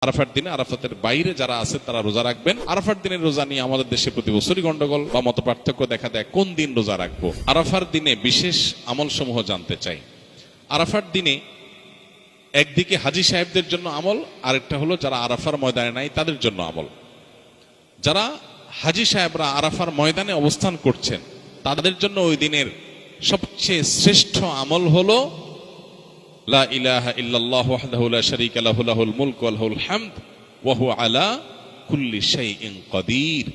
আরাফার দিনে আরাফাতের বাইরে যারা আছে তারা রোজা রাখবেন। আরাফার দিনের রোজা নিয়ে আমাদের দেশে প্রতি বছরই গন্ডগোল বা মত পার্থক্য দেখা দেয়, কোন দিন রোজা রাখবো। আরাফার দিনে বিশেষ আমল সমূহ জানতে চাই। আরাফার দিনে একদিকে হাজী সাহেবদের জন্য আমল, আরেকটা হলো যারা আরাফার ময়দানে নাই তাদের জন্য আমল। যারা হাজী সাহেবরা আরাফার ময়দানে অবস্থান করছেন তাদের জন্য ওই দিনের সবচেয়ে শ্রেষ্ঠ আমল হলো লা ইলাহা ইল্লাল্লাহু ওয়াহদাহু লা শারীকা লাহু লাহুল মুলকু ওয়া লাহুল হামদ ওয়া হুয়া আলা কুল্লি শাইইন কাদির।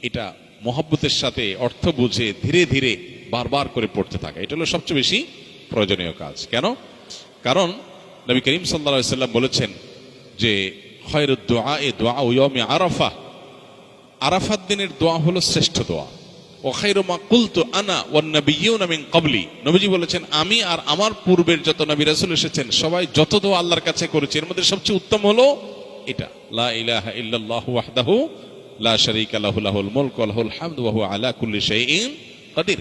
এটা মহব্বতের সাথে অর্থ বুঝে ধীরে ধীরে বারবার করে পড়তে থাকা, এটা হলো সবচেয়ে বেশি প্রয়োজনীয় কাজ। কেন? কারণ নবী করিম সাল্লাল্লাহু আলাইহি সাল্লাম বলেছেন যে খায়রুদ দুআ দুআউ ইয়াউমি আরাফা, আরাফাত দিনের দোয়া হলো শ্রেষ্ঠ দোয়া। ওয়া খায়রু মা কুলতু আনা ওয়ান নাবিয়্যুনা মিন ক্বাবলি, নবীজি বলেছেন আমি আর আমার পূর্বের যত নবী রাসূল এসেছেন সবাই যত দোয়া আল্লাহর কাছে করেছে এর মধ্যে সবচেয়ে উত্তম হলো এটা, লা ইলাহা ইল্লাল্লাহু ওয়াহদাহু লা শারীকা লাহু লাহুল মুলকু ওয়া লাহুল হামদু ওয়া হুয়া আলা কুল্লি শাইইন কাদির।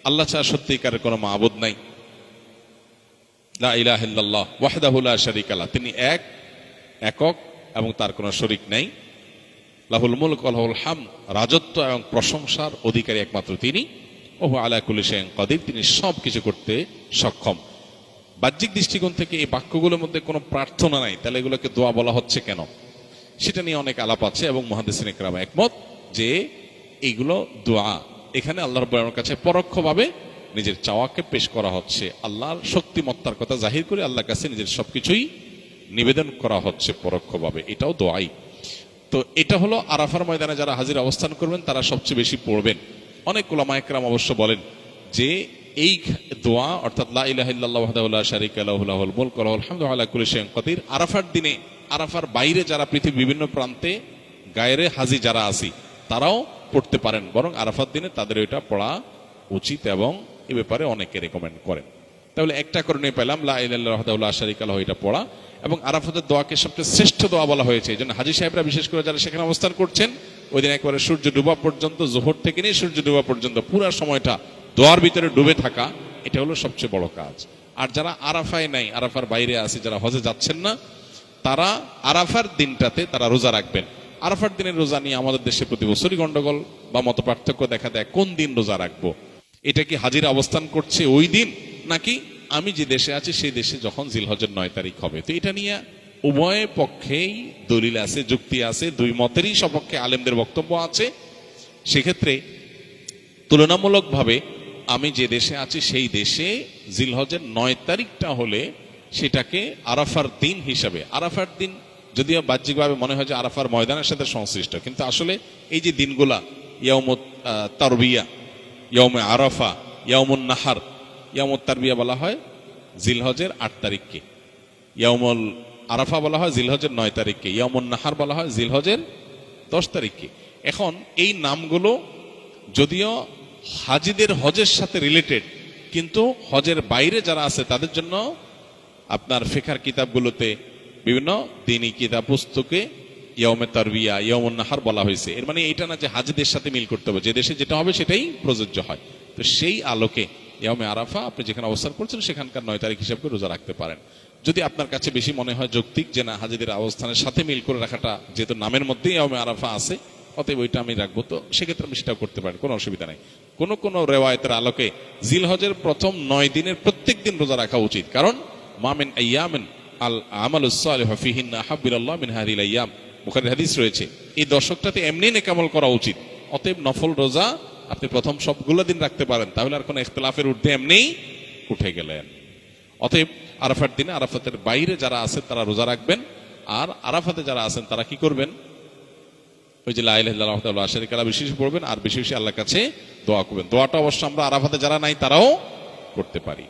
আল্লাহ ছাড়া সত্যিকারের কোনো মাবুদ নাই। লা ইলাহা ইল্লাল্লাহ ওয়াহদাহু লা শারীকা লাহু, তিনি একক এবং তার কোনো শরীক নাই। লাহুল মুলক ওয়া লাহুল হামদ, রাজত্ব এবং প্রশংসার অধিকারী একমাত্র তিনি। ওহু আলা কুল্লি শাইইন কাদির, তিনি সব কিছু করতে সক্ষম। বাহ্যিক দৃষ্টিকোণ থেকে এই বাক্যগুলোর মধ্যে কোনো প্রার্থনা নাই, তাহলে এগুলোকে দোয়া বলা হচ্ছে কেন, সেটা নিয়ে অনেক আলাপ আছে এবং মুহাদ্দিসিন ইকরাম একমত যে এইগুলো দোয়া। এখানে আল্লাহ রাব্বুল আলামিনের কাছে পরোক্ষভাবে নিজের চাওয়াকে পেশ করা হচ্ছে, আল্লাহর শক্তিমত্তার কথা জাহির করে আল্লাহর কাছে নিজের সবকিছুই নিবেদন করা হচ্ছে পরোক্ষভাবে, এটাও দোয়াই। তো এটা হলো আরাফার ময়দানে যারা হাজির অবস্থান করবেন তারা সবচেয়ে বেশি পড়বেন। অনেক উলামা ইকরাম অবশ্য বলেন যে এই দোয়া অর্থাৎ লা ইলাহা ইল্লাল্লাহু ওয়াহদাহু লা শারীকা লাহু লাহুল মুলকু ওয়া লাহুল হামদু আলা কুল্লি শাইইন কাদির আরাফার দিনে, আরাফার বাইরে যারা পৃথিবীর বিভিন্ন প্রান্তে গায়রে হাজী যারা আছি তারাও পড়তে পারেন, বরং আরাফার দিনে তাদের ওইটা পড়া উচিত এবং এ ব্যাপারে অনেকে রেকমেন্ড করেন। তাহলে একটা করে নিয়ে পেলাম লা ইলাহা ইল্লাল্লাহু ওয়াহদাহু লা শারীকা লাহু, এটা পড়া। এবং আরাফাতের দোয়াকে সবচেয়ে শ্রেষ্ঠ দোয়া বলা হয়েছে, এই জন্য হাজী সাহেবরা বিশেষ করে যারা সেখানে অবস্থান করছেন ওই দিন একবারে সূর্য ডুবা পর্যন্ত, জোহর থেকে নিয়ে সূর্য ডুবা পর্যন্ত পুরা সময়টা দোয়ার ভিতরে ডুবে থাকা, এটা হলো সবচেয়ে বড় কাজ। আর যারা আরাফায় নাই, আরাফার বাইরে আছে, যারা হজে যাচ্ছেন না, তারা আরাফার দিনটাতে তারা রোজা রাখবেন। আরাফার দিনের রোজা নিয়ে আমাদের দেশে প্রতি বছরই গন্ডগোল বা মত পার্থক্য দেখা দেয়, কোন দিন রোজা রাখবো। এটা কি হাজিরা অবস্থান করছে ওই দিন, নাকি আমি যে দেশে আছি সেই দেশে যখন জিলহজের 9 তারিখ হবে। তো এটা নিয়ে উভয় পক্ষেই দলিল আছে, যুক্তি আছে, দুই মতেরই সপক্ষে আলেমদের বক্তব্য আছে। সেক্ষেত্রে তুলনামূলকভাবে আমি যে দেশে আছি সেই দেশে জিলহজের 9 তারিখটা হলে সেটাকে আরাফার দিন হিসাবে, আরাফার দিন যদিও বাহ্যিকভাবে মনে হয় যে আরাফার ময়দানের সাথে সংশ্লিষ্ট, কিন্তু আসলে এই যে দিনগুলা ইয়াউমুত তারবিয়া, ইয়াউমে আরাফা, ইয়াউমুন নাহার, ইয়াউমুত তারবিয়া বলা হয় জিলহজের 8 তারিখকে, ইয়াউমুল আরাফা বলা হয় জিলহজের 9 তারিখকে, ইয়াউমুন নাহার বলা হয় জিলহজের 10 তারিখকে। এখন এই নামগুলো যদিও হাজিদের হজের সাথে রিলেটেড, কিন্তু হজের বাইরে যারা আছে তাদের জন্য আপনার ফিকহের কিতাবগুলোতে বিভিন্ন দ্বীনি কিতাব পুস্তকে ইয়াউমে তারবিয়া, ইয়াউমুন নাহার বলা হয়েছে। এর মানে এটা না যে হাজিদের সাথে মিল করতে হবে, যে দেশে যেটা হবে সেটাই প্রযোজ্য হয়। তো সেই আলোকে ইয়াউমে আরাফা আপনি যেখানে অবস্থান করছেন সেখানকার 9 তারিখ হিসাবে রোজা রাখতে পারেন। যদি আপনার কাছে বেশি মনে হয় যৌক্তিক যে না হাজিদের অবস্থানের সাথে মিল করে রাখাটা, যেহেতু নামের মধ্যেই ইয়াউমে আরাফা আছে, অতএব ওইটা আমি রাখবো, তো সেক্ষেত্রে আমি সেটাও করতে পারেন, কোনো অসুবিধা নাই। কোন কোন রেওয়ায়েতের আলোকে জিলহজের প্রথম 9 দিনের প্রত্যেক দিন রোজা রাখা উচিত, কারণ মা মিন আইয়ামিন আল আমালুস সালিহু ফিহিন্না আহাব্বু ইলাল্লাহ মিন হাযিহিল আইয়াম, বুখারীর হাদিস রয়েছে। এই দশকটাতে এমনি নেক আমল করা উচিত। অতএব নফল রোজা আপনি প্রথম সবগুলো দিন রাখতে পারেন, তাহলে আর কোনো ইখতিলাফের ঊর্ধ্বে এমনি উঠে গেলেন। অতএব আরাফার দিনে আরাফাতের বাইরে যারা আছেন তারা রোজা রাখবেন, আর আরাফাতে যারা আছেন তারা কি করবেন, ওই যে লা ইলাহা ইল্লাল্লাহু ওয়াহদাহু লা শারীকা লাহু বেশি পড়বেন আর বেশি বেশি আল্লাহর কাছে দোয়া করবেন। দোয়াটা অবশ্য আমরা আরাফাতে যারা নাই তারাও করতে পারি।